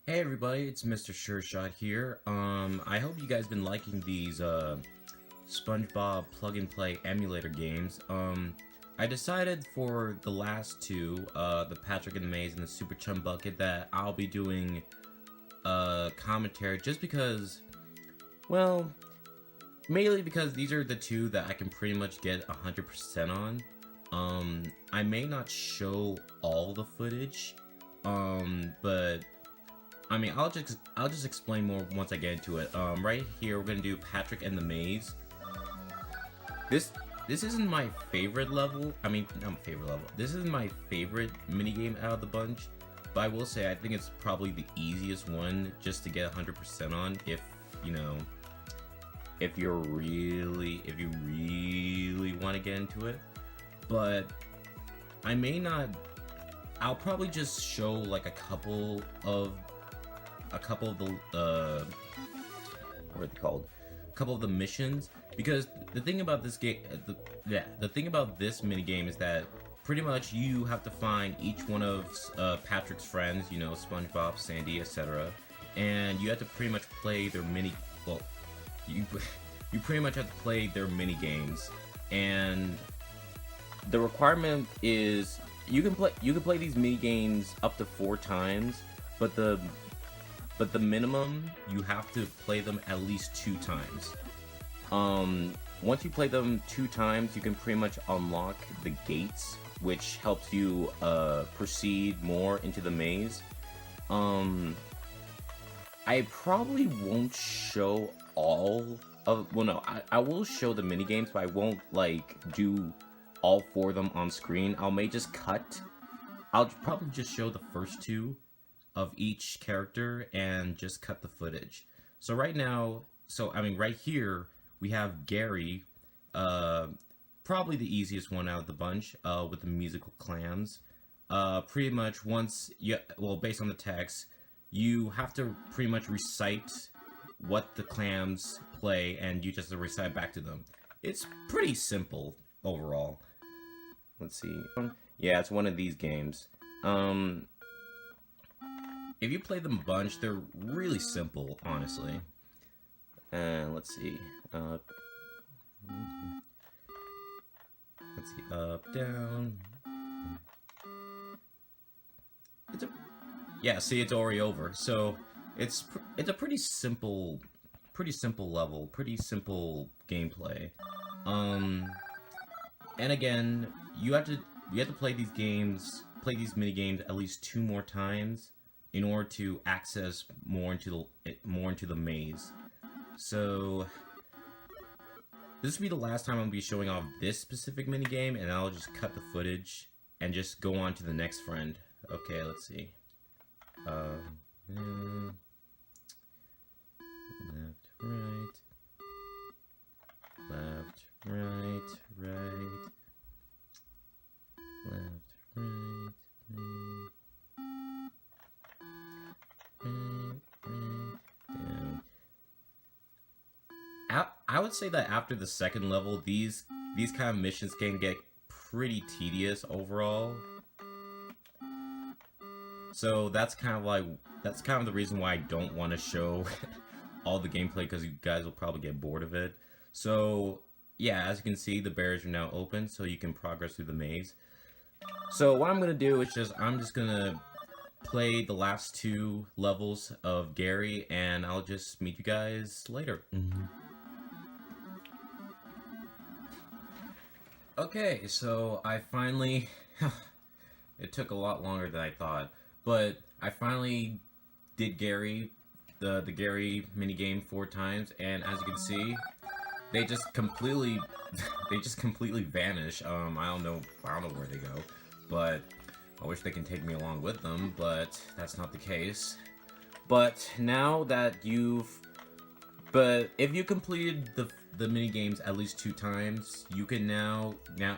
Hey everybody, it's Mr. Sure here. I hope you guys been liking these SpongeBob plug-and-play emulator games. I decided for the last two, the Patrick and the Maze and the Super Chum Bucket, that I'll be doing commentary just because, well, mainly because these are the two that I can pretty much get 100% on. I may not show all the footage, but I mean, I'll just explain more once I get into it. Right here, we're gonna do Patrick and the Maze. This isn't my favorite level. I mean, not favorite level. This is my favorite minigame out of the bunch. But I will say, I think it's probably the easiest one just to get 100% on. If you know, if you really want to get into it. But I may not. I'll probably just show like a couple of the what are they called? A couple of the missions, because the thing about this game, the thing about this minigame is that pretty much you have to find each one of Patrick's friends, you know, SpongeBob, Sandy, etc., and you have to pretty much play their you pretty much have to play their mini games, and the requirement is you can play these mini games up to 4 times, but the minimum, you have to play them at least 2 times. Once you play them 2 times, you can pretty much unlock the gates, which helps you proceed more into the maze. I probably won't show all of, well no, I will show the mini games, but I won't like do all 4 of them on screen. I'll probably just show the first 2 of each character and just cut the footage. So right now, right here, we have Gary, probably the easiest one out of the bunch, with the musical clams. Pretty much based on the text, you have to pretty much recite what the clams play, and you just recite back to them. It's pretty simple overall. Let's see. Yeah, it's one of these games. If you play them a bunch, they're really simple, honestly. And let's see. Up, down. It's already over. So it's a pretty simple level, pretty simple gameplay. And again, you have to play these mini games at least 2 more times in order to access more into the maze. So this will be the last time I'll be showing off this specific minigame, and I'll just cut the footage and just go on to the next friend. Okay, let's see. Left, right, right, left, right, down. I would say that after the second level, these kind of missions can get pretty tedious overall. So that's kind of the reason why I don't want to show all the gameplay, because you guys will probably get bored of it. So yeah, as you can see, the barriers are now open, so you can progress through the maze. So what I'm gonna do is I'm just gonna play the last 2 levels of Gary, and I'll just meet you guys later. Okay, so I finally it took a lot longer than I thought, but I finally did Gary, the Gary minigame 4 times, and as you can see, they just completely vanish. I don't know where they go, but I wish they can take me along with them, but that's not the case. But now that if you completed the mini games at least 2 times, you can now you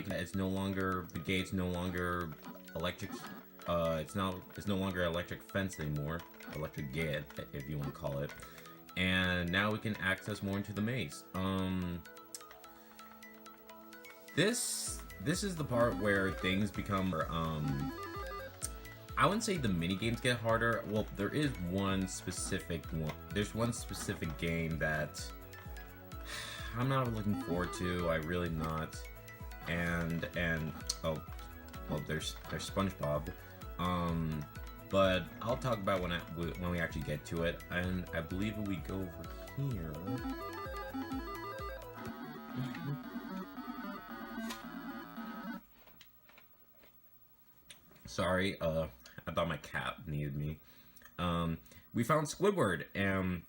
can. It's no longer, the gate's no longer electric. It's no longer electric fence anymore, electric gate, if you want to call it. And now we can access more into the maze. This is the part where things become I wouldn't say the mini games get harder. Well, there is one specific one. There's one specific game that I'm not looking forward to. I really not. And oh, well, there's SpongeBob. But I'll talk about when we actually get to it. And I believe if we go over here. Sorry, I thought my cat needed me. We found Squidward, and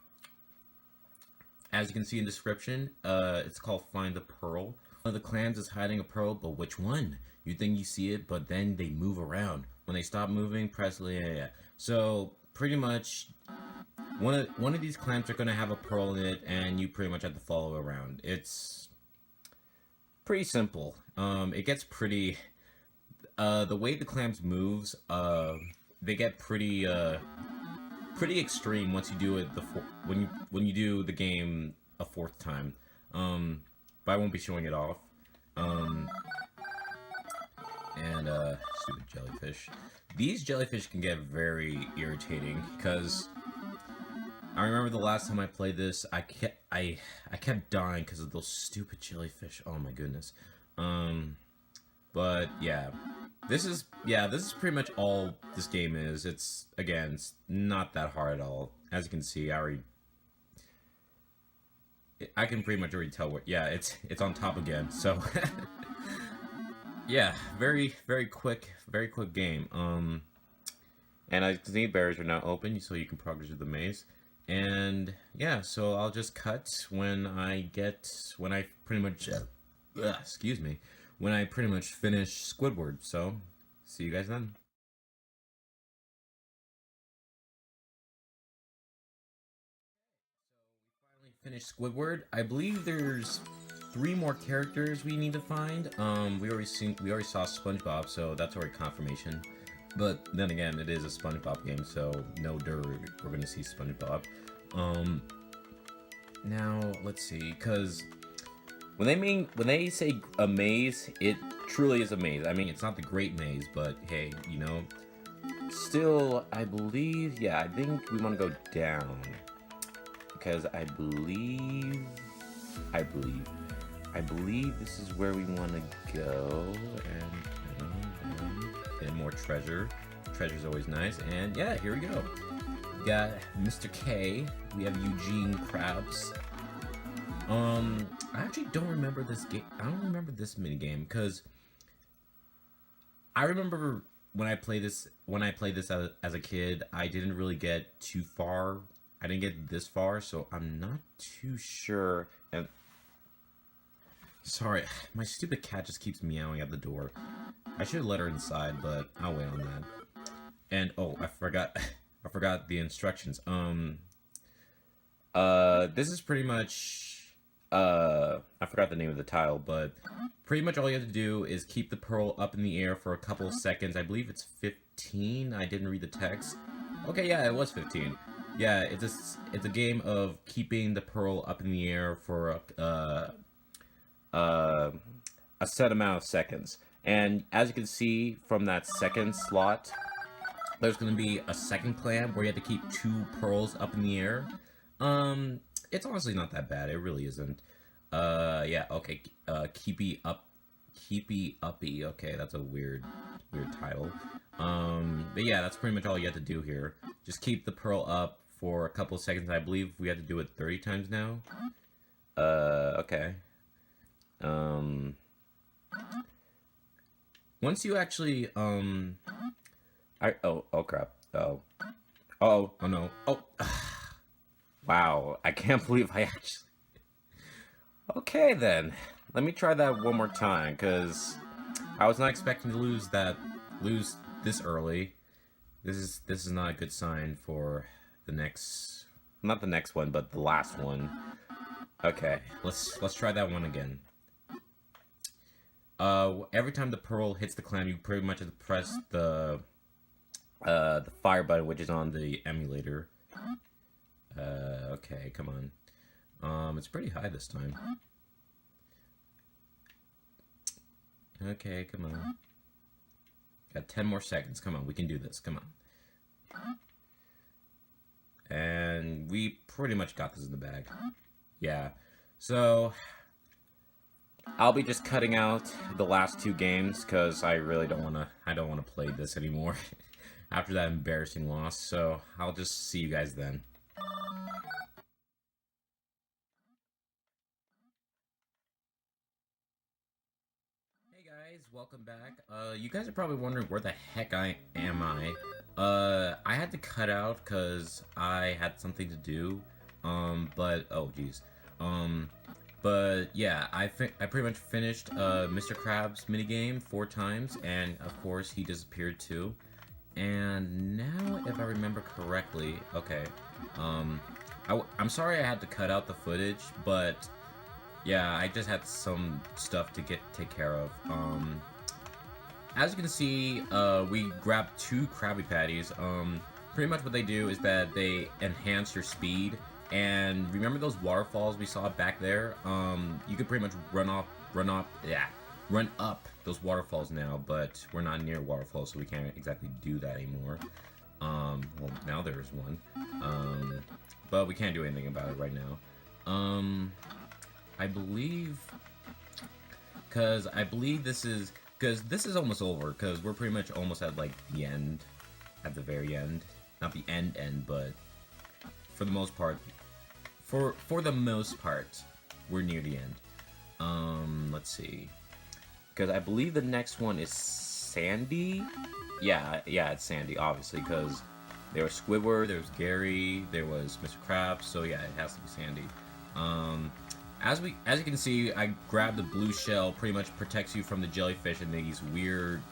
as you can see in the description, it's called Find the Pearl. One of the clams is hiding a pearl, but which one? You think you see it, but then they move around. When they stop moving, press yeah. So pretty much, one of these clams are gonna have a pearl in it, and you pretty much have to follow around. It's pretty simple. It gets pretty. The way the clams moves, they get pretty extreme once you do it when you do the game a fourth time. But I won't be showing it off. Stupid jellyfish. These jellyfish can get very irritating because I remember the last time I played this, I kept dying because of those stupid jellyfish. Oh my goodness. But yeah, this is pretty much all this game is. It's not that hard at all. As you can see, I can pretty much already tell what. Yeah, it's on top again. So yeah, very quick game. And as you can see, barriers are now open, so you can progress through the maze. And yeah, so I'll just cut when I pretty much excuse me. When I pretty much finish Squidward. So, see you guys then. So, we finally finished Squidward. I believe there's 3 more characters we need to find. We already saw SpongeBob, so that's already confirmation. But then again, it is a SpongeBob game, so no dirt, we're gonna see SpongeBob. Now, let's see, because when they say a maze, it truly is a maze. I mean, it's not the Great Maze, but hey, you know. Still, I believe, yeah, I think we want to go down. Because I believe this is where we want to go. And more treasure. Treasure's always nice. And yeah, here we go. We got Mr. K. We have Eugene Krabs. I actually don't remember this game. I don't remember this minigame because I remember when I played this as a kid, I didn't really get too far. I didn't get this far, so I'm not too sure. And sorry, my stupid cat just keeps meowing at the door. I should have let her inside, but I'll wait on that. And oh, I forgot the instructions. This is pretty much. I forgot the name of the tile, but pretty much all you have to do is keep the pearl up in the air for a couple of seconds. I believe it's 15. I didn't read the text. Okay, yeah, it was 15. Yeah, it's a game of keeping the pearl up in the air for a set amount of seconds. And as you can see from that second slot, there's going to be a second clam where you have to keep 2 pearls up in the air. It's honestly not that bad. It really isn't. Yeah, okay. Keepy Uppy. Okay, that's a weird title. But yeah, that's pretty much all you have to do here. Just keep the pearl up for a couple of seconds. I believe we have to do it 30 times now. Okay. Once you actually, oh crap. Oh no. Oh. Wow, I can't believe I actually... Okay then, let me try that one more time, because I was not expecting to lose this early. This is not a good sign for the next... Not the next one, but the last one. Okay, let's try that one again. Every time the pearl hits the clam, you pretty much have to press the fire button, which is on the emulator. Okay, come on. It's pretty high this time. Okay, come on. Got 10 more seconds. Come on, we can do this. Come on. And we pretty much got this in the bag. Yeah. So I'll be just cutting out the last 2 games because I really don't want to play this anymore after that embarrassing loss. So I'll just see you guys then. Hey guys, welcome back. You guys are probably wondering where the heck I am. I had to cut out because I had something to do. But oh geez. But yeah, I pretty much finished Mr. Krabs minigame 4 times, and of course he disappeared too. And now, if I remember correctly, okay, I'm sorry I had to cut out the footage, but yeah, I just had some stuff to take care of. As you can see, we grabbed 2 Krabby Patties. Pretty much what they do is that they enhance your speed. And remember those waterfalls we saw back there? You could pretty much run up those waterfalls now, but we're not near waterfalls, so we can't exactly do that anymore. Well, now there's one. But we can't do anything about it right now. I believe, because this is almost over, because we're pretty much almost at like the end, at the very end. Not the end, but for the most part, for the most part, we're near the end. Let's see, because I believe the next one is Sandy. Yeah, it's Sandy, obviously, because there was Squidward, there was Gary, there was Mr. Krabs, so yeah, it has to be Sandy. As you can see, I grabbed the blue shell. Pretty much protects you from the jellyfish and these weird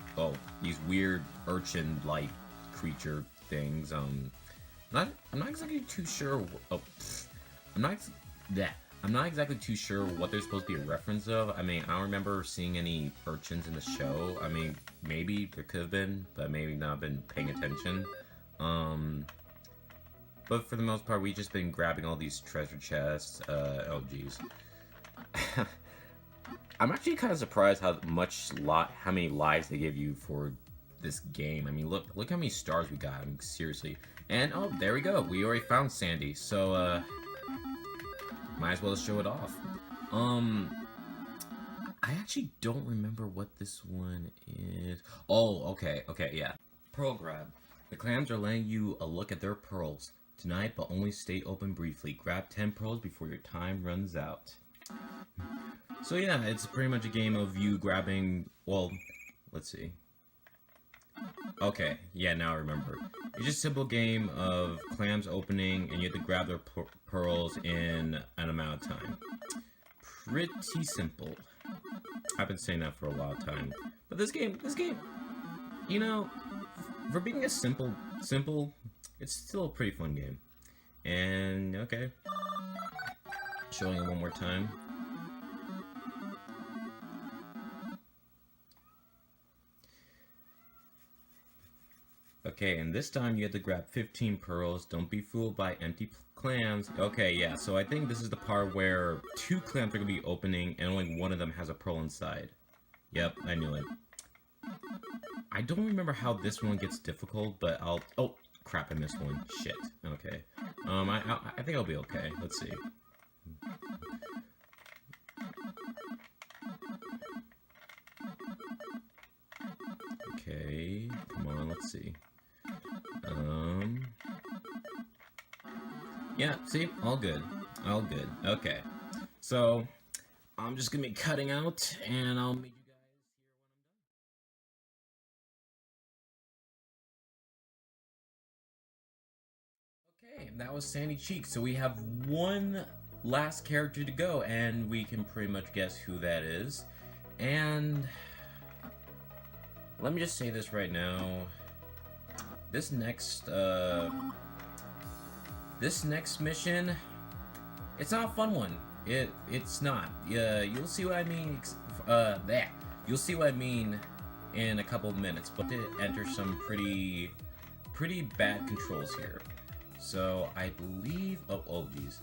urchin-like creature things. I'm not exactly too sure. I'm not exactly too sure what they're supposed to be a reference of. I mean, I don't remember seeing any urchins in the show. I mean, maybe there could have been, but maybe not been paying attention. But for the most part, we've just been grabbing all these treasure chests. Oh geez. I'm actually kind of surprised how many lives they give you for this game. I mean, look how many stars we got. I mean, seriously. And oh, there we go. We already found Sandy. So might as well show it off. I actually don't remember what this one is. Oh, okay, yeah. Pearl grab. The clams are letting you a look at their pearls tonight, but only stay open briefly. Grab 10 pearls before your time runs out. So yeah, it's pretty much a game of you grabbing, well, let's see. Okay, yeah, now I remember. It's just a simple game of clams opening, and you have to grab their pearls in an amount of time. Pretty simple. I've been saying that for a long time. But this game, you know, for being a simple, it's still a pretty fun game. And, okay. Showing it one more time. Okay, and this time you have to grab 15 pearls. Don't be fooled by empty clams. Okay, yeah, so I think this is the part where 2 clams are going to be opening and only one of them has a pearl inside. Yep, I knew it. I don't remember how this one gets difficult, but I'll... Oh, crap, I missed one. Shit. Okay. I think I'll be okay. Let's see. Okay, come on, let's see. Yeah, see? All good. All good. Okay. So, I'm just gonna be cutting out, and I'll meet you guys here when I'm done. Okay, that was Sandy Cheek. So we have one last character to go, and we can pretty much guess who that is. And let me just say this right now. This next mission, it's not a fun one. It's not. You'll see what I mean. You'll see what I mean in a couple of minutes. But to enter some pretty bad controls here. So I believe. Oh geez.